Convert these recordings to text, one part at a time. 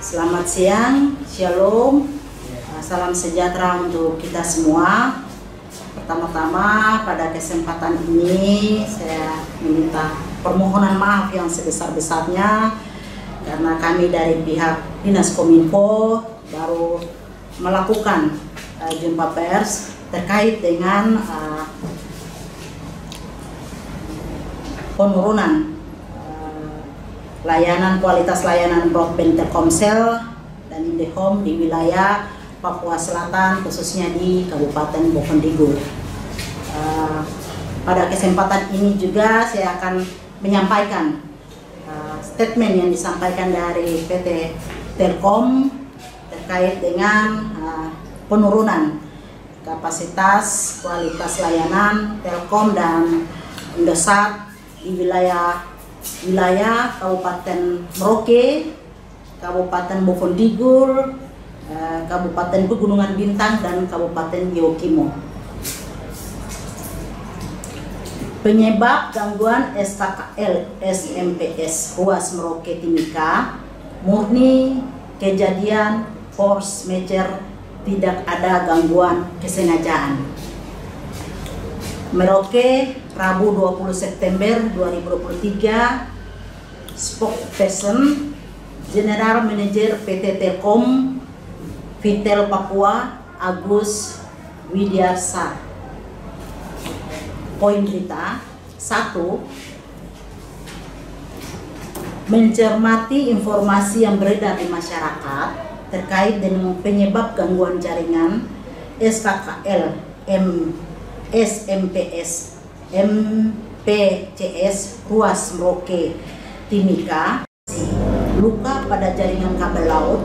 Selamat siang, shalom, salam sejahtera untuk kita semua. Pertama-tama pada kesempatan ini saya meminta permohonan maaf yang sebesar-besarnya karena kami dari pihak Dinas Kominfo baru melakukan jumpa pers terkait dengan penurunan kualitas layanan broadband Telkomsel dan IndiHome di wilayah Papua Selatan, khususnya di Kabupaten Bovendigul. Pada kesempatan ini juga saya akan menyampaikan statement yang disampaikan dari PT Telkom terkait dengan penurunan kapasitas kualitas layanan Telkom dan Indosat di wilayah Kabupaten Merauke, Kabupaten Bovendigul, Kabupaten Pegunungan Bintang, dan Kabupaten Yokimo. Penyebab gangguan SKKL SMP-S Ruas Merauke Timika murni kejadian force majeure, tidak ada gangguan kesengajaan. Merauke, Rabu 20 September 2023, Spokesperson General Manager PT Telkom Vitel Papua Agus Widiarsa. Poin berita 1. Mencermati informasi yang beredar di masyarakat terkait dengan penyebab gangguan jaringan SKKL SMP-S MPCS Ruas Merauke Timika, luka pada jaringan kabel laut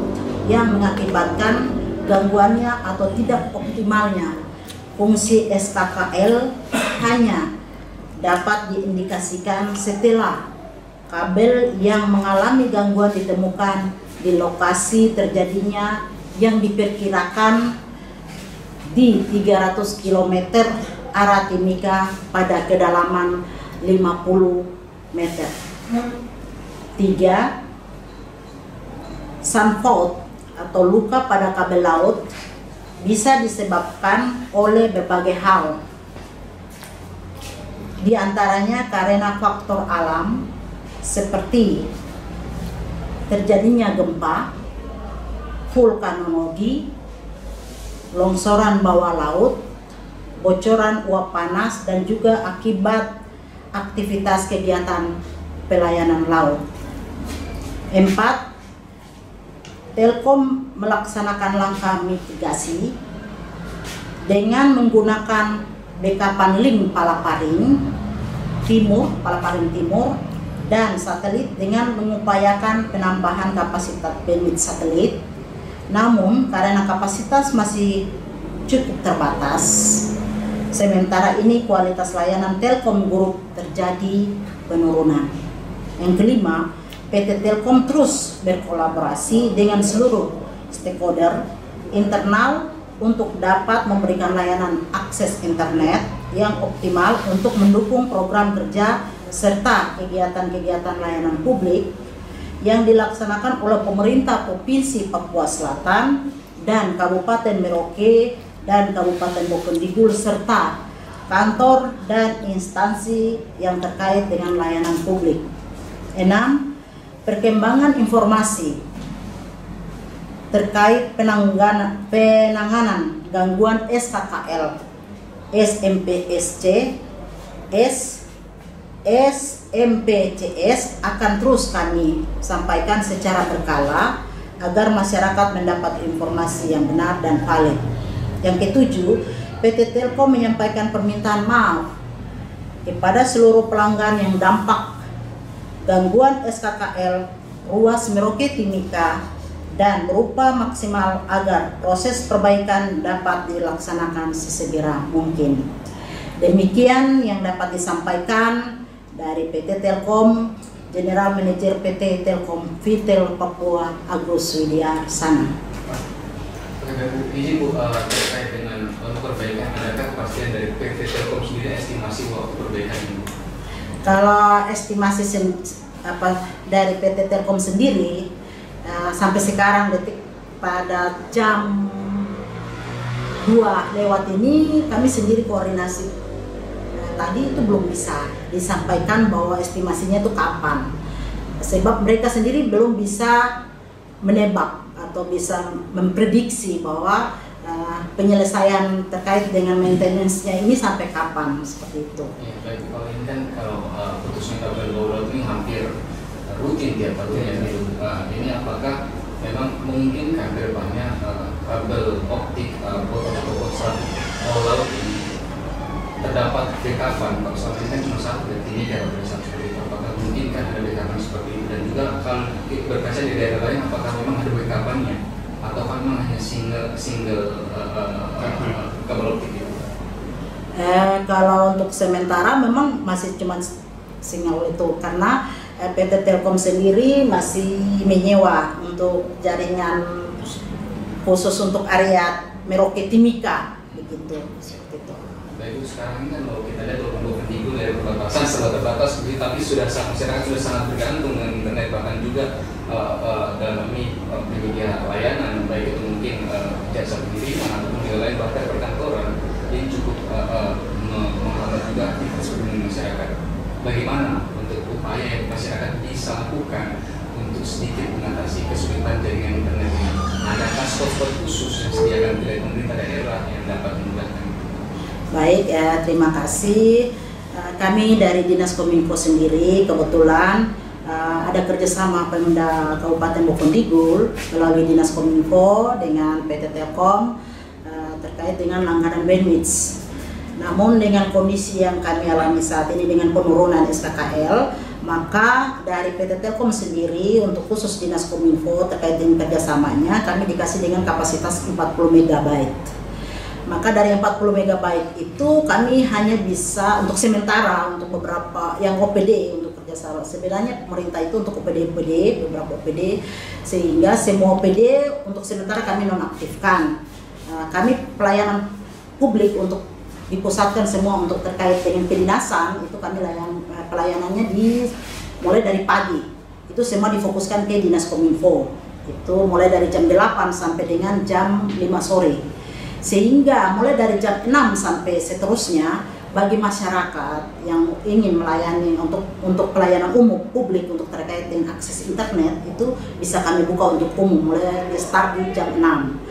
yang mengakibatkan gangguannya atau tidak optimalnya fungsi SKKL hanya dapat diindikasikan setelah kabel yang mengalami gangguan ditemukan di lokasi terjadinya yang diperkirakan di 300 km arah Timika pada kedalaman 50 meter. 3. Sunfault atau luka pada kabel laut bisa disebabkan oleh berbagai hal. Di antaranya karena faktor alam seperti terjadinya gempa, vulkanologi, longsoran bawah laut, bocoran uap panas, dan juga akibat aktivitas kegiatan pelayanan laut. 4. Telkom melaksanakan langkah mitigasi dengan menggunakan bekapan link Palaparing Timur dan satelit dengan mengupayakan penambahan kapasitas bandwidth satelit. Namun karena kapasitas masih cukup terbatas, sementara ini kualitas layanan Telkom Group terjadi penurunan. Yang kelima, PT Telkom terus berkolaborasi dengan seluruh stakeholder internal untuk dapat memberikan layanan akses internet yang optimal untuk mendukung program kerja serta kegiatan-kegiatan layanan publik yang dilaksanakan oleh pemerintah Provinsi Papua Selatan dan Kabupaten Merauke dan Kabupaten Bovendigul serta kantor dan instansi yang terkait dengan layanan publik. 6. Perkembangan informasi terkait penanganan gangguan SKKL SMP-SC SMPCS akan terus kami sampaikan secara berkala agar masyarakat mendapat informasi yang benar dan valid. Yang ketujuh, PT Telkom menyampaikan permintaan maaf kepada seluruh pelanggan yang dampak gangguan SKKL Ruas Merauke Timika dan berupa maksimal agar proses perbaikan dapat dilaksanakan sesegera mungkin. Demikian yang dapat disampaikan dari PT Telkom, General Manager PT Telkom Vitel Papua Agus Widiarsa. Izin Bu, terkait dengan perbaikan, adakah kepastian dari PT Telkom sendiri estimasi waktu perbaikan ini? Kalau estimasi dari PT Telkom sendiri, sampai sekarang detik pada jam 2 lewat ini kami sendiri koordinasi. Tadi itu belum bisa disampaikan bahwa estimasinya itu kapan. Sebab mereka sendiri belum bisa menebak atau bisa memprediksi bahwa penyelesaian terkait dengan maintenance-nya ini sampai kapan, seperti itu. Ya, baik. Kalau ini kan putusnya kabel bawah ini hampir rutin tiap tahunnya gitu. Ini apakah memang memungkinkan ke depannya kabel optik protokol laut ini terdapat backup-an? Kalau selama ini kan cuma satu dan tiga kalau misalnya seperti itu, apakah mungkin kan ada backup-an seperti itu? Dan juga kalau berkaca di daerah lain, apakah memang ada backup-annya atau memang hanya single kabel optik itu? Kalau untuk sementara memang masih cuma single itu, karena PT Telkom sendiri masih menyewa untuk jaringan khusus untuk area Merauke Timika, begitu, seperti itu. Baik, sekarang ini kan kalau kita lihat walaupun Bendigo dari perbatasan serba terbatas, tapi masyarakat sudah sangat bergantung dengan internet, bahkan juga dalam ini penyedia layanan, baik itu mungkin jasa pengiriman ataupun yang lain, bahkan perkantoran ini cukup menghambat juga aktivitas ekonomi masyarakat. Bagaimana untuk upaya yang masyarakat bisa lakukan untuk sedikit mengatasi kesulitan jaringan internet ini? Adakah spot-spot khusus yang disediakan oleh pemerintah daerah yang dapat memudahkan? Baik, terima kasih. Kami dari Dinas Kominfo sendiri kebetulan ada kerjasama Pemda Kabupaten Bovendigul melalui Dinas Kominfo dengan PT Telkom terkait dengan langganan bandwidth. Namun dengan kondisi yang kami alami saat ini dengan penurunan SKKL, maka dari PT Telkom sendiri untuk khusus Dinas Kominfo terkait dengan kerjasamanya kami dikasih dengan kapasitas 40 MB. Maka dari 40 MB itu kami hanya bisa untuk sementara untuk beberapa yang OPD untuk kerjasama. Sebenarnya pemerintah itu untuk OPD beberapa OPD, sehingga semua OPD untuk sementara kami nonaktifkan. Kami pelayanan publik untuk dipusatkan semua untuk terkait dengan kedinasan itu kami pelayanannya mulai dari pagi itu semua difokuskan ke Dinas Kominfo, itu mulai dari jam 8 sampai dengan jam 5 sore, sehingga mulai dari jam 6 sampai seterusnya bagi masyarakat yang ingin melayani untuk pelayanan umum publik untuk terkait dengan akses internet itu bisa kami buka untuk umum mulai start di jam 6.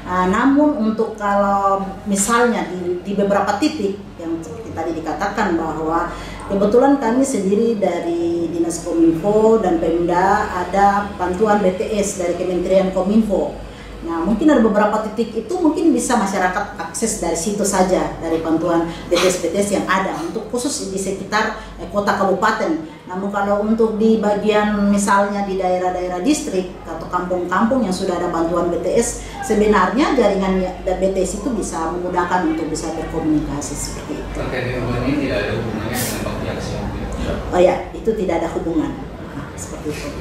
Namun untuk kalau misalnya di beberapa titik yang seperti tadi dikatakan bahwa kebetulan kami sendiri dari Dinas Kominfo dan Pemda ada bantuan BTS dari Kementerian Kominfo. Nah, mungkin ada beberapa titik itu mungkin bisa masyarakat akses dari situ saja, dari bantuan BTS-BTS yang ada untuk khusus di sekitar kota kabupaten. Namun kalau untuk di bagian misalnya di daerah-daerah distrik atau kampung-kampung yang sudah ada bantuan BTS, sebenarnya jaringan BTS itu bisa memudahkan untuk bisa berkomunikasi seperti itu. Terkait dengan ini tidak ada hubungannya dengan vaksinasi? Oh ya, itu tidak ada hubungan. Seperti itu.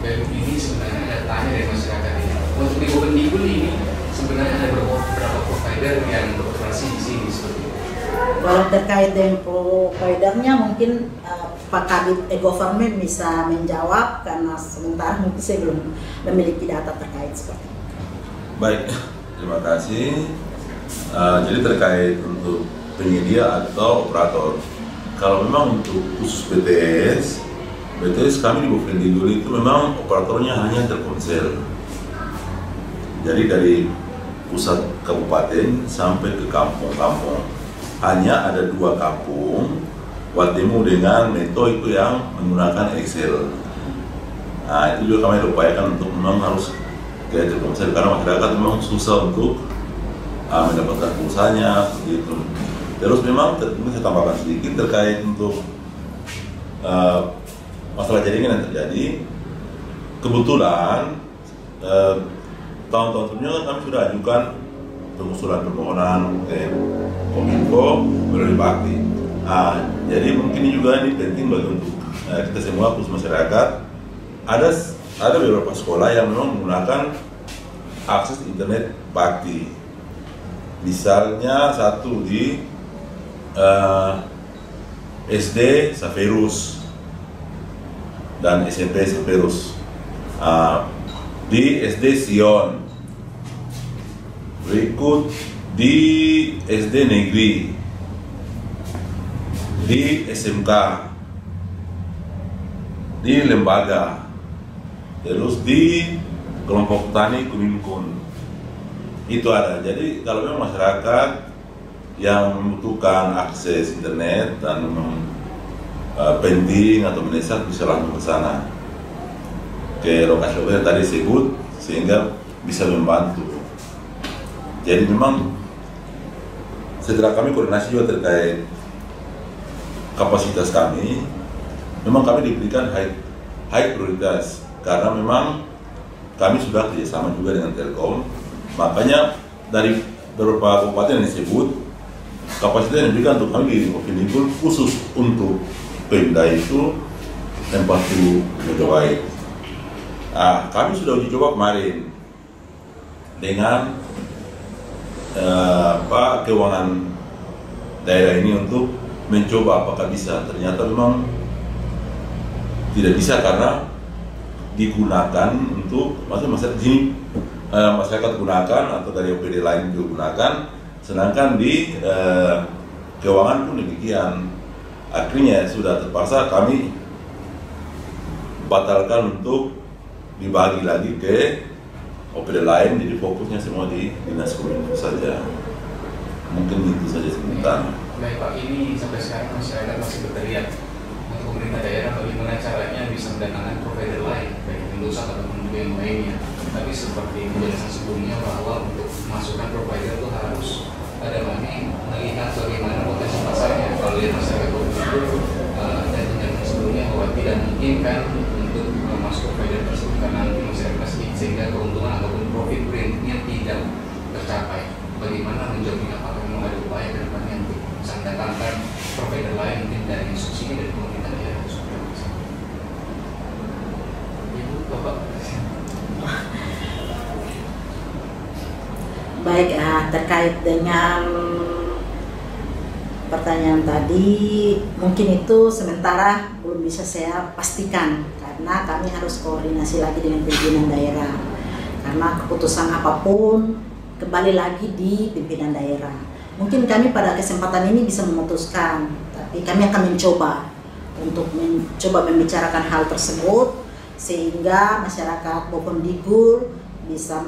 Dan ini sebenarnya datanya dari masyarakat ini. Untuk di Bovendigul ini sebenarnya ada beberapa provider yang beroperasi di sini seperti itu. Kalau terkait dengan providernya mungkin Pak Kabid Government bisa menjawab karena sementara mungkin saya belum memiliki data terkait seperti itu. Baik, terima kasih. Jadi terkait untuk penyedia atau operator, kalau memang untuk khusus BTS kami di Bovendigul itu memang operatornya hanya Telkomsel. Jadi dari pusat kabupaten sampai ke kampung-kampung hanya ada 2 kampung, Watemu dengan Meto itu yang menggunakan Excel. Nah, itu juga kami upayakan untuk memang harus ke Telkomsel karena masyarakat memang susah untuk mendapatkan pulsanya gitu. Terus memang mungkin saya tambahkan sedikit terkait untuk masalah jaringan yang terjadi. Kebetulan tahun-tahun sebelumnya kami sudah ajukan pengusulan permohonan ke Kominfo melalui Bakti. Jadi mungkin ini juga penting bagi untuk kita semua khusus masyarakat. Ada beberapa sekolah yang memang menggunakan akses internet Bakti. Misalnya satu di SD Saferus dan SMP Saferus. di SD Sion, berikut di SD Negeri, di SMK, di lembaga, terus di kelompok tani Kuminkun. Itu ada. Jadi kalau memang masyarakat yang membutuhkan akses internet dan penting atau mendesak, bisa langsung ke sana, ke lokasi yang tadi disebut, sehingga bisa membantu. Jadi memang setelah kami koordinasi juga terkait kapasitas kami, memang kami diberikan high prioritas karena memang kami sudah kerjasama juga dengan Telkom. Makanya dari beberapa kabupaten yang disebut, kapasitas yang diberikan untuk kami di Ovinigul khusus untuk Pemda itu 40 MB. Kami sudah uji coba kemarin dengan keuangan daerah ini untuk mencoba apakah bisa. Ternyata memang tidak bisa karena digunakan untuk masyarakat sini, masyarakat gunakan atau dari OPD lain juga gunakan, sedangkan di keuangan pun demikian. Akhirnya sudah terpaksa kami batalkan untuk dibagi lagi ke OPD lain, jadi fokusnya semua di Dinas Kominfo saja. Mungkin itu saja sebentar. Baik Pak, ini sampai sekarang masyarakat masih berteriak untuk pemerintah daerah bagaimana caranya bisa mendatangkan provider lain, baik Indosat ataupun juga yang lainnya. Tapi seperti penjelasan sebelumnya bahwa untuk masukkan provider itu harus ada melihat bagaimana potensi pasarnya. Kalau lihat masyarakat itu dan penjelasan sebelumnya bahwa tidak mungkin kan untuk masuk provider tersebut karena nanti masyarakat sedikit, sehingga keuntungan ataupun profit brandnya tidak tercapai. Bagaimana menjawabnya? Apakah memang ada upaya ke depannya untuk bisa mendatangkan provider lain mungkin dari subsidi dari pemerintah daerah? Ibu, Bapak. Baik, terkait dengan pertanyaan tadi, mungkin itu sementara belum bisa saya pastikan karena kami harus koordinasi lagi dengan pimpinan daerah, karena keputusan apapun kembali lagi di pimpinan daerah. Mungkin kami pada kesempatan ini bisa memutuskan, tapi kami akan mencoba untuk membicarakan hal tersebut sehingga masyarakat maupun Digul bisa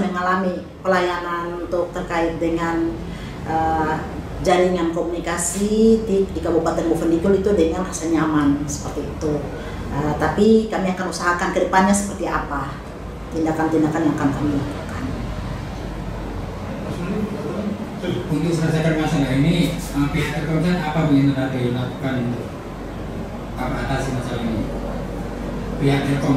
mengalami pelayanan untuk terkait dengan jaringan komunikasi di Kabupaten Bovendigul itu dengan rasa nyaman seperti itu. Tapi kami akan usahakan ke depannya seperti apa tindakan-tindakan yang akan kami lakukan. Untuk selesaikan masalah ini, pihak Telkom apa yang dilakukan untuk atasi masalah ini? Pihak Telkom.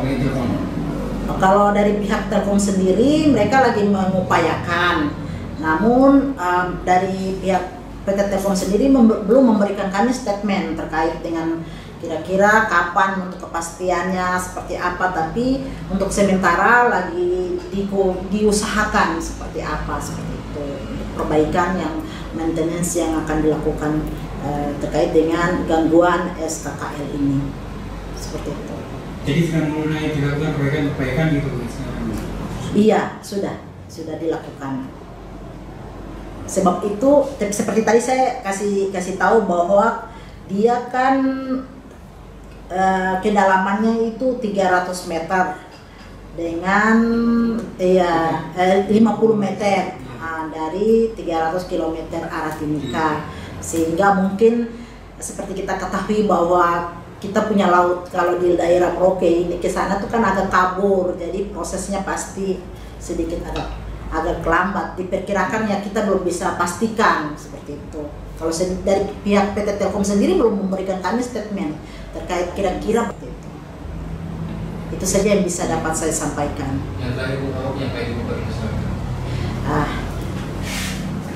Kalau dari pihak Telkom sendiri, mereka lagi mengupayakan. Namun dari pihak PT Telkom sendiri belum memberikan kami statement terkait dengan kira-kira kapan untuk kepastiannya seperti apa. Tapi untuk sementara lagi diusahakan seperti apa, seperti itu. Perbaikan yang maintenance yang akan dilakukan terkait dengan gangguan SKKL ini, seperti itu. Jadi sudah mulai dilakukan perbaikan gitu sekarang? Iya, sudah dilakukan. Sebab itu seperti tadi saya kasih tahu bahwa dia kan kedalamannya itu 300 meter dengan 50 meter dari 300 km arah Timika, sehingga mungkin seperti kita ketahui bahwa kita punya laut kalau di daerah Merauke ini ke sana tuh kan agak kabur, jadi prosesnya pasti sedikit agak lambat. Diperkirakan ya kita belum bisa pastikan seperti itu. Kalau dari pihak PT Telkom sendiri belum memberikan kami statement terkait kira-kira seperti itu. Itu saja yang bisa dapat saya sampaikan. Yang tadi yang kayak di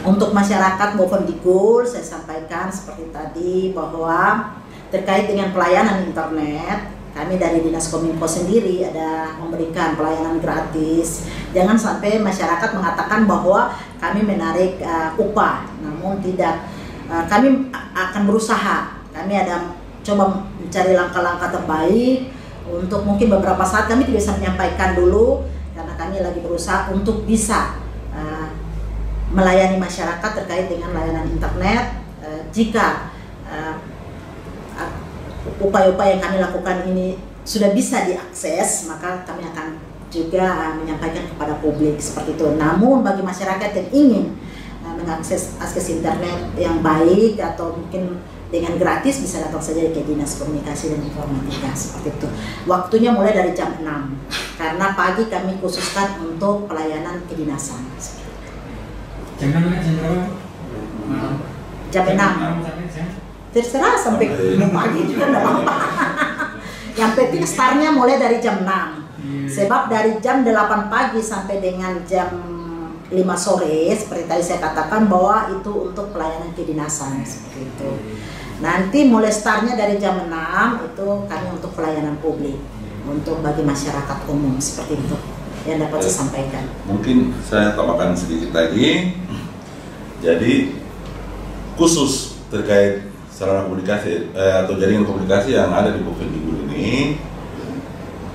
Untuk masyarakat Bovendigul saya sampaikan seperti tadi bahwa terkait dengan pelayanan internet, kami dari Dinas Kominfo sendiri ada memberikan pelayanan gratis. Jangan sampai masyarakat mengatakan bahwa kami menarik upah, namun tidak. Kami akan berusaha. Kami ada coba mencari langkah-langkah terbaik Untuk mungkin beberapa saat kami tidak bisa menyampaikan dulu karena kami lagi berusaha untuk bisa melayani masyarakat terkait dengan layanan internet. Jika upaya-upaya yang kami lakukan ini sudah bisa diakses, maka kami akan juga menyampaikan kepada publik seperti itu. Namun bagi masyarakat yang ingin mengakses internet yang baik atau mungkin dengan gratis, bisa datang saja ke Dinas Komunikasi dan Informatika seperti itu. Waktunya mulai dari jam 6 karena pagi kami khususkan untuk pelayanan kedinasan. Jam 6 kan jam berapa? Jam 6. Terserah sampai pagi juga enggak apa-apa. Yang penting startnya mulai dari jam 6. Sebab dari jam 8 pagi sampai dengan jam 5 sore seperti tadi saya katakan bahwa itu untuk pelayanan kedinasan seperti itu. Nanti mulai startnya dari jam 6 itu kami untuk pelayanan publik, untuk bagi masyarakat umum seperti itu yang dapat saya sampaikan. Mungkin saya tambahkan sedikit lagi. Jadi khusus terkait sarana komunikasi atau jaringan komunikasi yang ada di Bovendigul ini,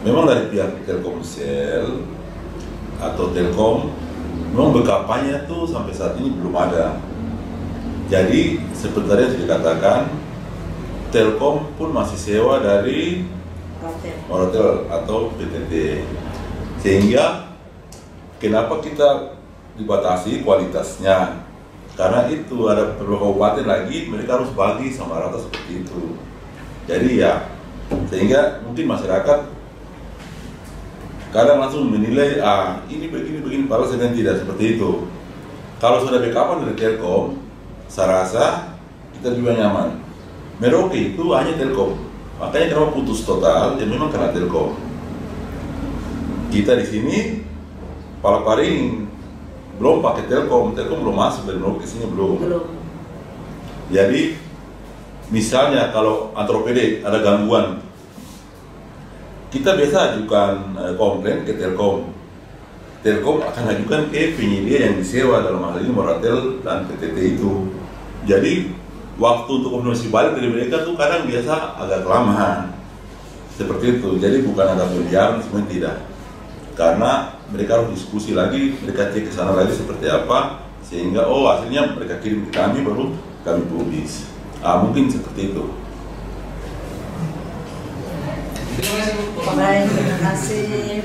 memang dari pihak Telkomsel atau Telkom, memang backup-nya tuh sampai saat ini belum ada. Jadi seperti yang sudah dikatakan, Telkom pun masih sewa dari Moratel atau PTT, sehingga kenapa kita dibatasi kualitasnya? Karena itu ada beberapa kabupaten lagi mereka harus bagi sama rata seperti itu. Jadi ya, sehingga mungkin masyarakat kadang langsung menilai ini begini, padahal sebenarnya tidak seperti itu. Kalau sudah backup dari Telkom, saya rasa kita juga nyaman. Merauke itu hanya Telkom, makanya kenapa putus total, ya memang karena Telkom. Kita di sini Palaparing belum pakai Telkom belum masuk dari Merauke sini belum. Jadi misalnya kalau Antropede ada gangguan, kita biasa ajukan komplain ke Telkom. Telkom akan ajukan ke penyedia yang disewa, dalam hal ini Moratel dan PTT itu. Jadi waktu untuk komunikasi balik dari mereka tuh kadang biasa agak kelamaan seperti itu. Jadi bukan ada pembiaran, sebenarnya tidak, karena mereka harus diskusi lagi, mereka cek ke sana lagi seperti apa, sehingga hasilnya mereka kirim ke kami, baru kami publis. Mungkin seperti itu. Terima kasih Bu. Baik, terima kasih.